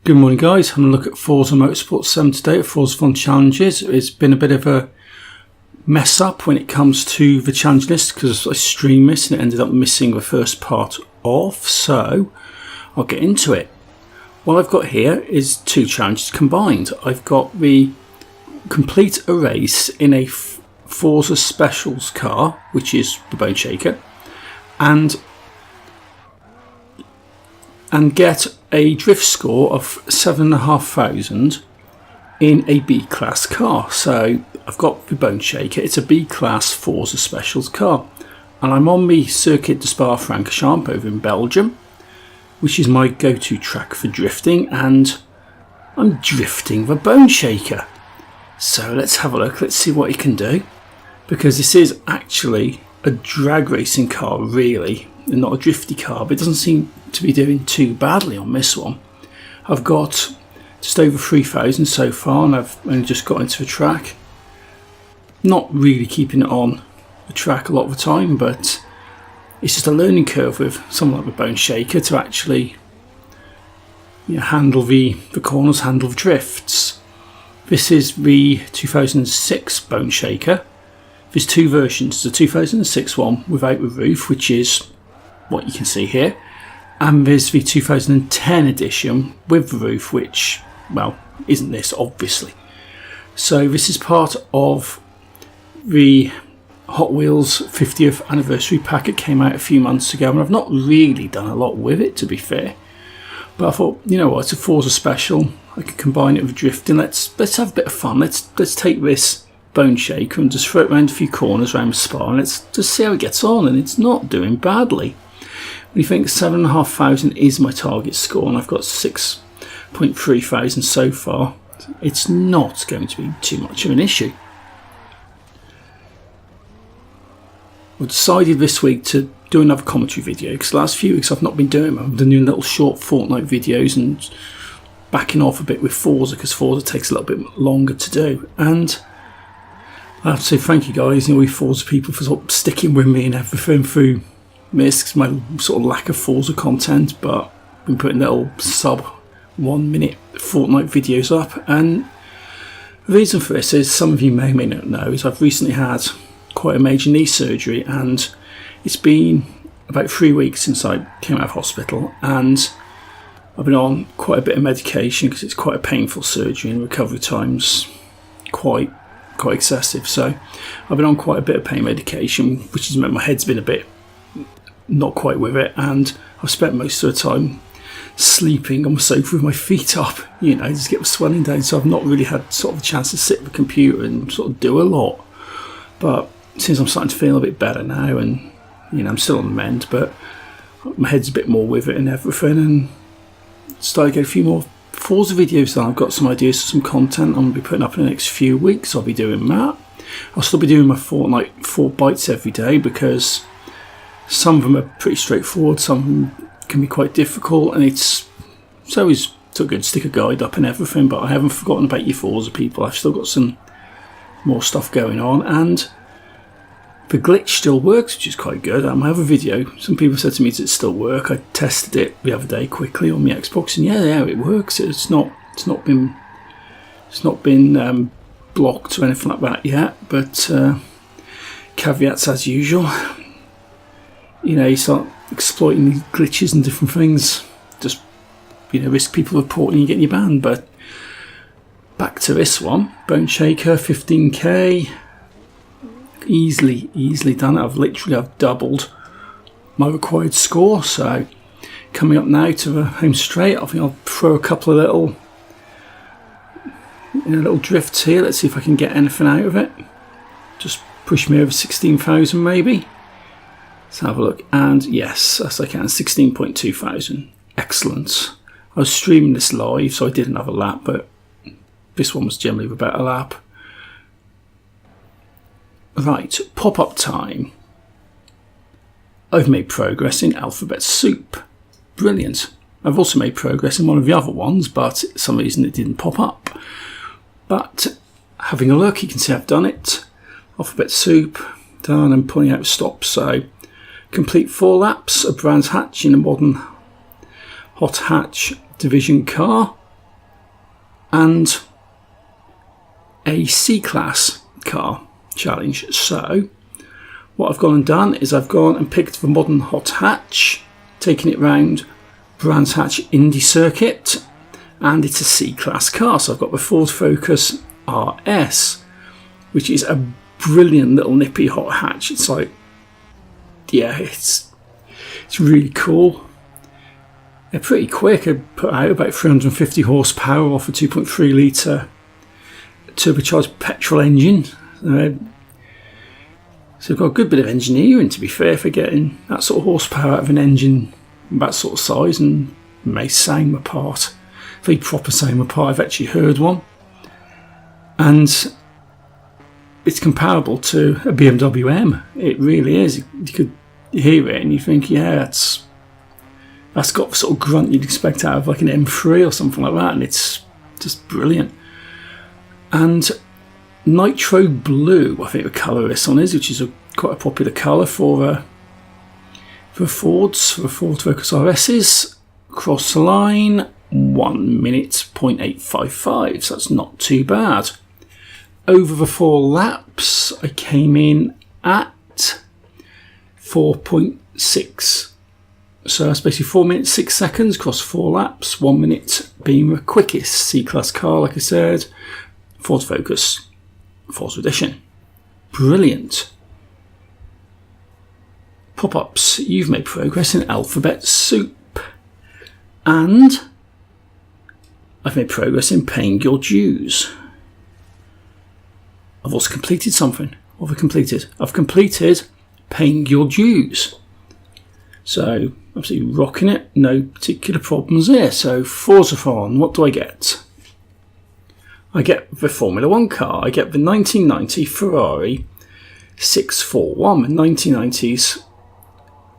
Good morning guys, having a look at Forza Motorsport 7 today at Forzathon challenges. It's been a bit of a mess up when it comes to the challenge list because I streamed this and it ended up missing the first part off, so I'll get into it. What I've got here is two challenges combined. I've got the complete a race in a Forza Specials car, which is the Bone Shaker, and get a drift score of 7,500 in a B-class car. So I've got the Bone Shaker, it's a B-class Forza Specials car, and I'm on the Circuit de Spa-Francorchamps over in Belgium, which is my go-to track for drifting, and I'm drifting the Bone Shaker. So let's have a look, let's see what it can do, because this is actually a drag racing car really, and not a drifty car, but it doesn't seem to be doing too badly on this one. I've got just over 3,000 so far, and I've only just got into the track. Not really keeping it on the track a lot of the time, but it's just a learning curve with something like the Bone Shaker to actually handle the corners, handle the drifts. This is the 2006 Bone Shaker. There's two versions, the 2006 one without the roof, which is what you can see here, and there's the 2010 edition with the roof, which, well, isn't this obviously. So this is part of the Hot Wheels 50th anniversary pack. It came out a few months ago and I've not really done a lot with it, to be fair, but I thought, you know what, it's a Forza special, I could combine it with drifting. Let's have a bit of fun. Let's take this Bone Shaker and just throw it around a few corners around the spa, and let's just see how it gets on, and it's not doing badly. When you think 7,500 is my target score and I've got 6,300 so far, it's not going to be too much of an issue. I've decided this week to do another commentary video, because the last few weeks I've not been doing them. I've been doing little short Fortnite videos and backing off a bit with Forza, because Forza takes a little bit longer to do, and I have to say thank you guys, we Forza people, for sort of sticking with me and everything through this, my sort of lack of Forza content, but I've been putting little sub 1 minute Fortnite videos up. And the reason for this is, some of you may not know, is I've recently had quite a major knee surgery, and it's been about 3 weeks since I came out of hospital, and I've been on quite a bit of medication because it's quite a painful surgery and recovery times quite excessive. So I've been on quite a bit of pain medication, which has meant my head's been a bit not quite with it, and I've spent most of the time sleeping on the sofa with my feet up, just to get the swelling down. So I've not really had sort of a chance to sit at the computer and sort of do a lot. But since I'm starting to feel a bit better now, and I'm still on the mend, but my head's a bit more with it and everything, and started to get a few more Forza videos done. I've got some ideas for some content I'm going to be putting up in the next few weeks. I'll be doing that. I'll still be doing my Fortnite 4 bites every day, because some of them are pretty straightforward, some of them can be quite difficult, and it's always so good to stick a guide up and everything. But I haven't forgotten about you Forza people. I've still got some more stuff going on, and the glitch still works, which is quite good. I have a video, some people said to me, does it still work? I tested it the other day quickly on the Xbox, and yeah, it works. It's not been blocked or anything like that yet, but caveats as usual. You start exploiting these glitches and different things, just risk people reporting you, getting you banned. But back to this one, Bone Shaker 15k, easily done it. I've doubled my required score. So coming up now to the home straight, I think I'll throw a couple of little drifts here. Let's see if I can get anything out of it. Just push me over 16,000 maybe. Let's have a look, and yes, as I can, 16,200. Excellent. I was streaming this live, so I did another lap, but this one was generally the better lap. Right, pop-up time. I've made progress in Alphabet Soup. Brilliant. I've also made progress in one of the other ones, but for some reason it didn't pop up. But having a look, you can see I've done it. Alphabet Soup, done, and pulling out stops. So complete 4 laps of Brands Hatch in a modern hot hatch division car. and a C-Class car challenge. So what I've gone and done is I've gone and picked the modern hot hatch, taken it round Brands Hatch Indy Circuit, and it's a C-Class car. So I've got the Ford Focus RS, which is a brilliant little nippy hot hatch. It's like, yeah, it's really cool. They're pretty quick. I put out about 350 horsepower off a 2.3 litre turbocharged petrol engine. So I've got a good bit of engineering, to be fair, for getting that sort of horsepower out of an engine that sort of size, and may sound apart. Very proper sound apart. I've actually heard one, and it's comparable to a BMW M. It really is. You could hear it and you think, yeah, that's got the sort of grunt you'd expect out of like an M3 or something like that, and it's just brilliant. And Nitro Blue, I think the colour this one is, which is quite a popular colour for Fords, for Ford Focus RS's. Cross the line, 1 minute 0.855, so that's not too bad. Over the 4 laps, I came in at 4.6. So that's basically 4 minutes 6 seconds across 4 laps, 1 minute being the quickest C-Class car, like I said. Ford Focus, Forza Edition. Brilliant. Pop-ups, you've made progress in alphabet soup. And I've made progress in paying your dues. I've also completed something. What have I completed? I've completed paying your dues. So, absolutely rocking it. No particular problems there. So, Forzathon, what do I get? I get the Formula 1 car. I get the 1990 Ferrari 641, the 1990s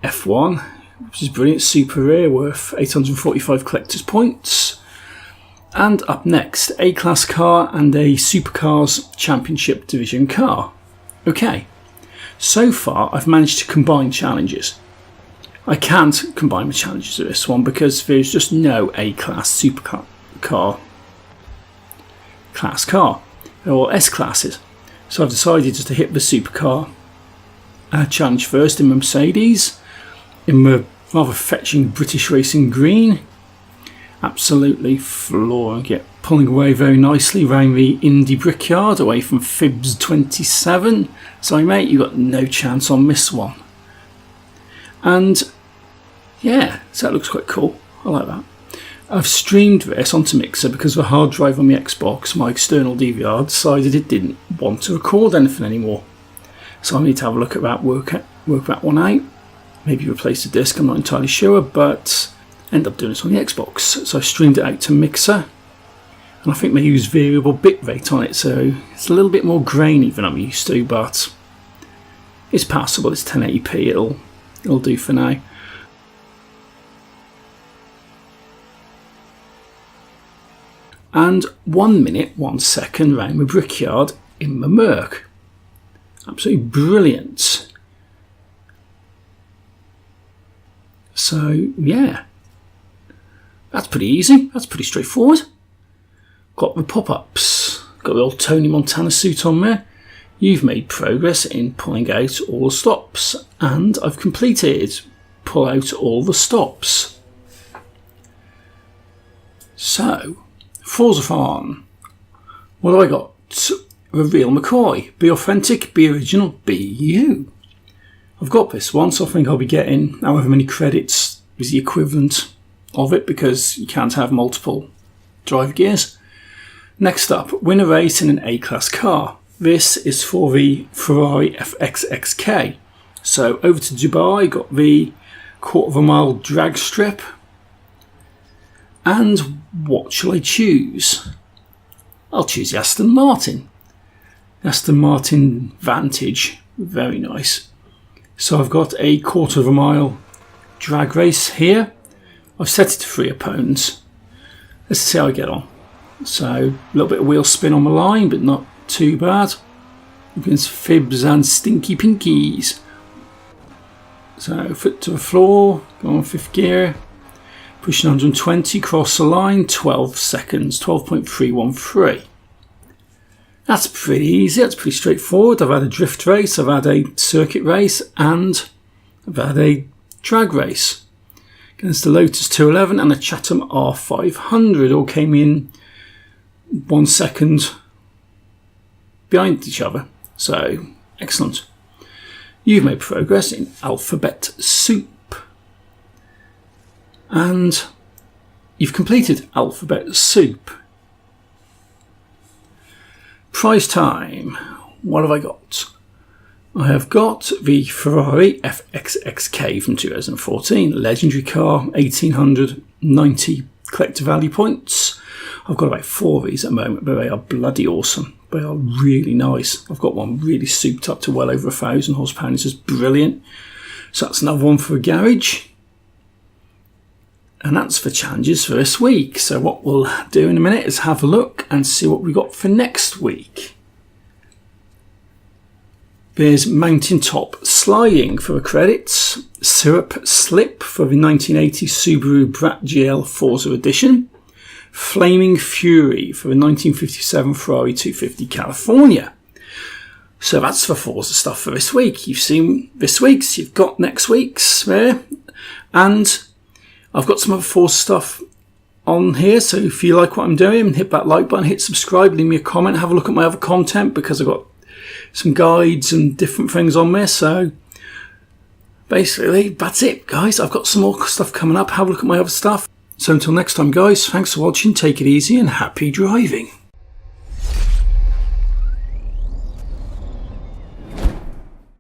F1, which is brilliant, super rare, worth 845 collector's points. And up next, A-Class car and a Supercars Championship Division car. Okay, so far I've managed to combine challenges. I can't combine the challenges of this one because there's just no A-Class Supercar class car, or S-Classes. So I've decided just to hit the Supercar challenge first in my Mercedes, in the rather fetching British Racing Green. Absolutely flooring it, pulling away very nicely around the Indy Brickyard, away from Fibs 27. Sorry mate, you got no chance on this one. And yeah, so that looks quite cool. I like that. I've streamed this onto Mixer because the hard drive on my Xbox, my external DVR, decided it didn't want to record anything anymore. So I need to have a look at that, work that one out. Maybe replace the disc, I'm not entirely sure, but end up doing this on the Xbox. So I streamed it out to Mixer, and I think they use variable bitrate on it, so it's a little bit more grainy than I'm used to, but it's passable. It's 1080p, it'll do for now. And 1 minute 1 second round the Brickyard in the Merc. Absolutely brilliant. So yeah, that's pretty easy, that's pretty straightforward. Got the pop-ups, got the old Tony Montana suit on there. You've made progress in pulling out all the stops, and I've completed pull out all the stops. So, Forzathon. What do I got? The real McCoy. Be authentic, be original, be you. I've got this one, so I think I'll be getting however many credits is the equivalent of it, because you can't have multiple drive gears. Next up, win a race in an A-Class car. This is for the Ferrari FXXK. So over to Dubai, got the 1/4 mile drag strip. And what shall I choose? I'll choose the Aston Martin. Aston Martin Vantage, very nice. So I've got a 1/4 mile drag race here. I've set it to 3 opponents. Let's see how I get on. So a little bit of wheel spin on the line, but not too bad. Against Fibs and Stinky Pinkies. So foot to the floor, go on 5th gear. Pushing 120, cross the line, 12 seconds, 12.313. That's pretty easy, that's pretty straightforward. I've had a drift race, I've had a circuit race, and I've had a drag race against the Lotus 211 and a Chatham R500. All came in 1 second behind each other. So, excellent. You've made progress in Alphabet Soup. And you've completed Alphabet Soup. Prize time. What have I got? I have got the Ferrari FXXK from 2014. Legendary car, 1890 collector value points. I've got about 4 of these at the moment, but they are bloody awesome. They are really nice. I've got one really souped up to well over 1,000 horsepower. It's just brilliant. So that's another one for a garage. And that's for challenges for this week. So what we'll do in a minute is have a look and see what we got for next week. There's Mountaintop Sliding for the credits. Syrup Slip for the 1980 Subaru Brat GL Forza Edition. Flaming Fury for the 1957 Ferrari 250 California. So that's the Forza stuff for this week. You've seen this week's, you've got next week's there. And I've got some other Forza stuff on here, so if you like what I'm doing, hit that like button, hit subscribe, leave me a comment, have a look at my other content because I've got some guides and different things on there. So basically, that's it, guys. I've got some more stuff coming up. Have a look at my other stuff. So until next time, guys, thanks for watching. Take it easy and happy driving.